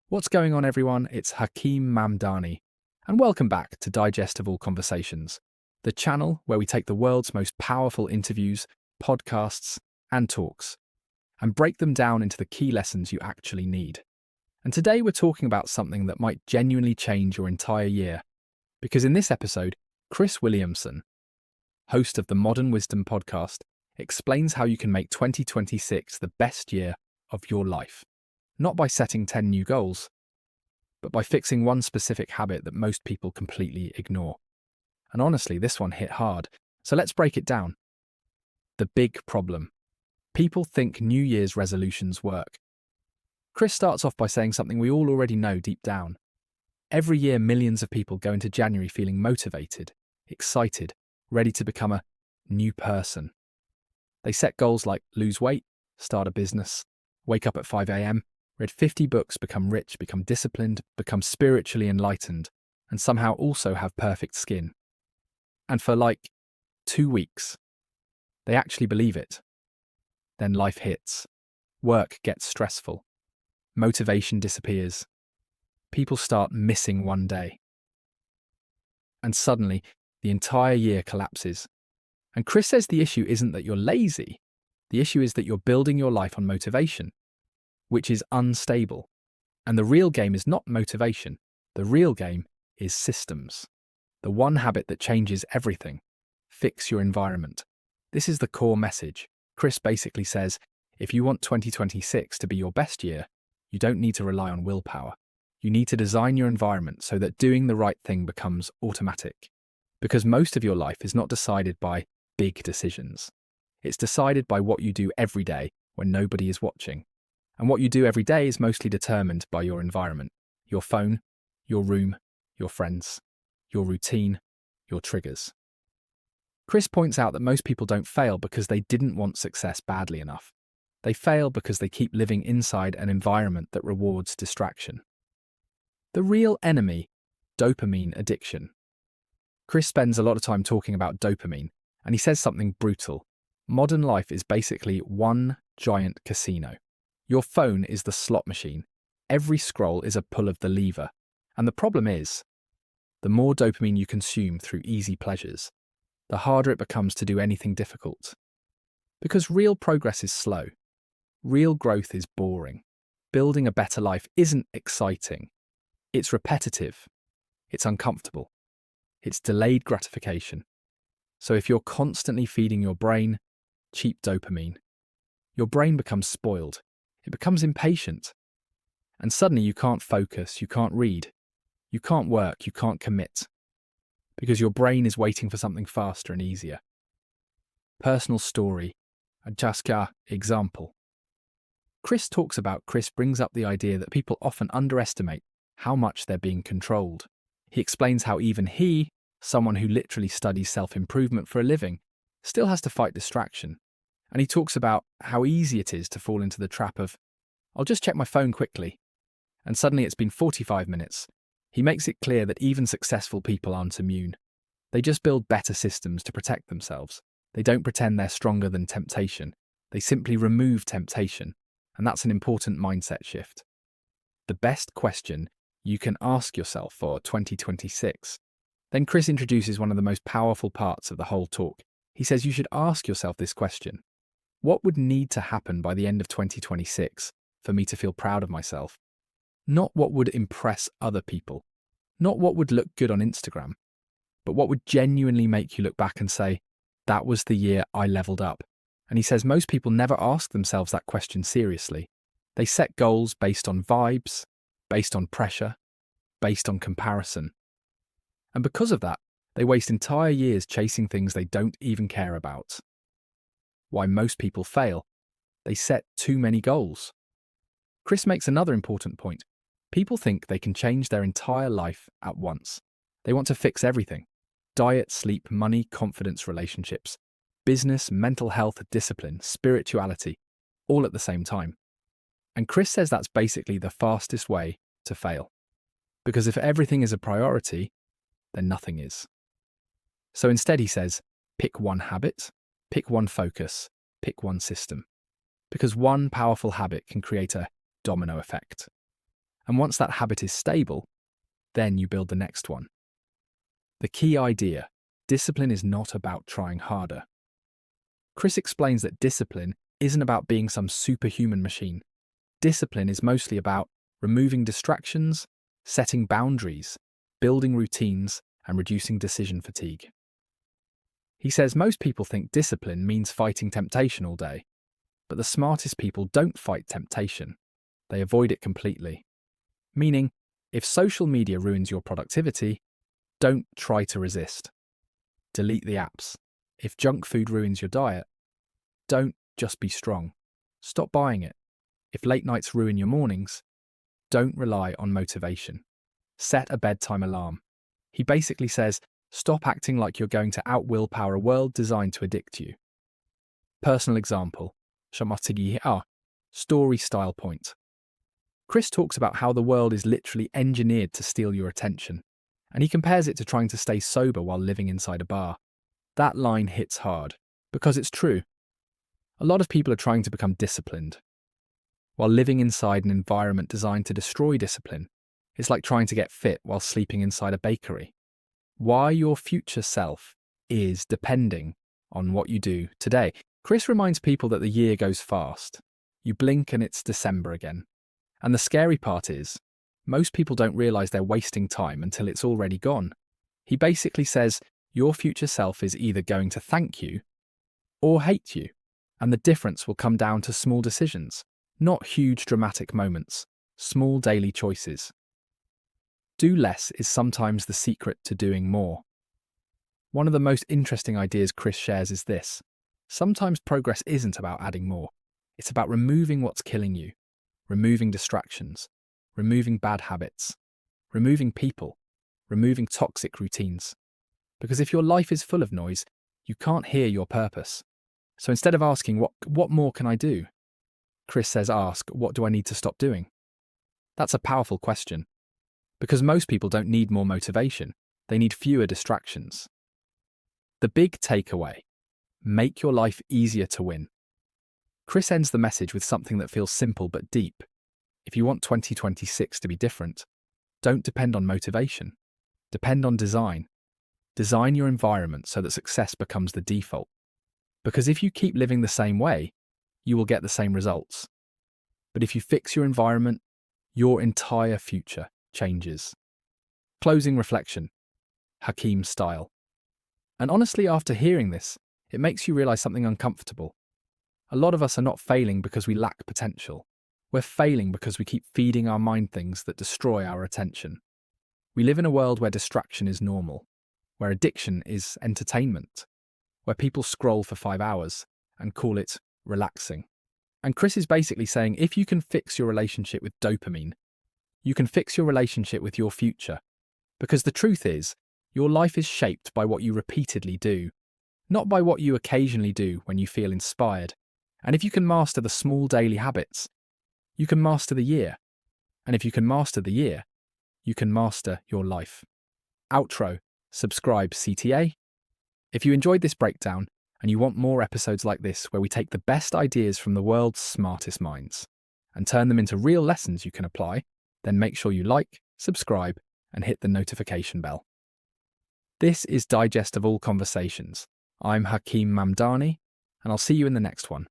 What's going on, everyone? It's Hakeem Mamdani, and welcome back to Digestible Conversations, the channel where we take the world's most powerful interviews, podcasts, and talks, and break them down into the key lessons you actually need. And today we're talking about something that might genuinely change your entire year, because in this episode, Chris Williamson, host of the Modern Wisdom podcast, explains how you can make 2026 the best year of your life. Not by setting 10 new goals, but by fixing one specific habit that most people completely ignore. And honestly, this one hit hard. So let's break it down. The big problem. People think New Year's resolutions work. Chris starts off by saying something we all already know deep down. Every year, millions of people go into January feeling motivated, excited, ready to become a new person. They set goals like lose weight, start a business, wake up at 5 a.m., read 50 books, become rich, become disciplined, become spiritually enlightened, and somehow also have perfect skin. And for 2 weeks, they actually believe it. Then life hits. Work gets stressful. Motivation disappears. People start missing one day. And suddenly, the entire year collapses. And Chris says the issue isn't that you're lazy. The issue is that you're building your life on motivation, which is unstable. And the real game is not motivation. The real game is systems. The one habit that changes everything. Fix your environment. This is the core message. Chris basically says, if you want 2026 to be your best year, you don't need to rely on willpower. You need to design your environment so that doing the right thing becomes automatic. Because most of your life is not decided by big decisions. It's decided by what you do every day when nobody is watching. And what you do every day is mostly determined by your environment, your phone, your room, your friends, your routine, your triggers. Chris points out that most people don't fail because they didn't want success badly enough. They fail because they keep living inside an environment that rewards distraction. The real enemy, dopamine addiction. Chris spends a lot of time talking about dopamine, and he says something brutal. Modern life is basically one giant casino. Your phone is the slot machine. Every scroll is a pull of the lever. And the problem is, the more dopamine you consume through easy pleasures, the harder it becomes to do anything difficult. Because real progress is slow. Real growth is boring. Building a better life isn't exciting. It's repetitive. It's uncomfortable. It's delayed gratification. So if you're constantly feeding your brain cheap dopamine, your brain becomes spoiled. It becomes impatient. And suddenly you can't focus, you can't read, you can't work, you can't commit. Because your brain is waiting for something faster and easier. Personal story, a Jaska example. Chris brings up the idea that people often underestimate how much they're being controlled. He explains how even he, someone who literally studies self-improvement for a living, still has to fight distraction. And he talks about how easy it is to fall into the trap of, I'll just check my phone quickly. And suddenly it's been 45 minutes. He makes it clear that even successful people aren't immune. They just build better systems to protect themselves. They don't pretend they're stronger than temptation. They simply remove temptation. And that's an important mindset shift. The best question you can ask yourself for 2026. Then Chris introduces one of the most powerful parts of the whole talk. He says you should ask yourself this question. What would need to happen by the end of 2026 for me to feel proud of myself? Not what would impress other people, not what would look good on Instagram, but what would genuinely make you look back and say, that was the year I leveled up. And he says most people never ask themselves that question seriously. They set goals based on vibes, based on pressure, based on comparison. And because of that, they waste entire years chasing things they don't even care about. Why most people fail. They set too many goals. Chris makes another important point. People think they can change their entire life at once. They want to fix everything. Diet, sleep, money, confidence, relationships, business, mental health, discipline, spirituality, all at the same time. And Chris says that's basically the fastest way to fail. Because if everything is a priority, then nothing is. So instead he says, pick one habit, pick one focus, pick one system. Because one powerful habit can create a domino effect. And once that habit is stable, then you build the next one. The key idea: discipline is not about trying harder. Chris explains that discipline isn't about being some superhuman machine. Discipline is mostly about removing distractions, setting boundaries, building routines, and reducing decision fatigue. He says most people think discipline means fighting temptation all day, but the smartest people don't fight temptation. They avoid it completely. Meaning, if social media ruins your productivity, don't try to resist. Delete the apps. If junk food ruins your diet, don't just be strong. Stop buying it. If late nights ruin your mornings, don't rely on motivation. Set a bedtime alarm. He basically says, stop acting like you're going to out-willpower a world designed to addict you. Personal example. Story style point. Chris talks about how the world is literally engineered to steal your attention, and he compares it to trying to stay sober while living inside a bar. That line hits hard, because it's true. A lot of people are trying to become disciplined, while living inside an environment designed to destroy discipline. It's like trying to get fit while sleeping inside a bakery. Why your future self is depending on what you do today. Chris reminds people that the year goes fast. You blink and it's December again. And the scary part is, most people don't realize they're wasting time until it's already gone. He basically says, your future self is either going to thank you or hate you. And the difference will come down to small decisions, not huge dramatic moments, small daily choices. Do less is sometimes the secret to doing more. One of the most interesting ideas Chris shares is this. Sometimes progress isn't about adding more. It's about removing what's killing you, removing distractions, removing bad habits, removing people, removing toxic routines. Because if your life is full of noise, you can't hear your purpose. So instead of asking, what more can I do? Chris says ask, what do I need to stop doing? That's a powerful question. Because most people don't need more motivation, they need fewer distractions. The big takeaway: make your life easier to win. Chris ends the message with something that feels simple but deep. If you want 2026 to be different, don't depend on motivation. Depend on design. Design your environment so that success becomes the default. Because if you keep living the same way, you will get the same results. But if you fix your environment, your entire future changes. Closing reflection. Hakeem style. And honestly, after hearing this, it makes you realize something uncomfortable. A lot of us are not failing because we lack potential. We're failing because we keep feeding our mind things that destroy our attention. We live in a world where distraction is normal, where addiction is entertainment, where people scroll for 5 hours and call it relaxing. And Chris is basically saying, if you can fix your relationship with dopamine, you can fix your relationship with your future. Because the truth is, your life is shaped by what you repeatedly do, not by what you occasionally do when you feel inspired. And if you can master the small daily habits, you can master the year. And if you can master the year, you can master your life. Outro. Subscribe CTA. If you enjoyed this breakdown and you want more episodes like this where we take the best ideas from the world's smartest minds and turn them into real lessons you can apply, then make sure you like, subscribe, and hit the notification bell. This is Digestible Conversations. I'm Hakeem Mamdani, and I'll see you in the next one.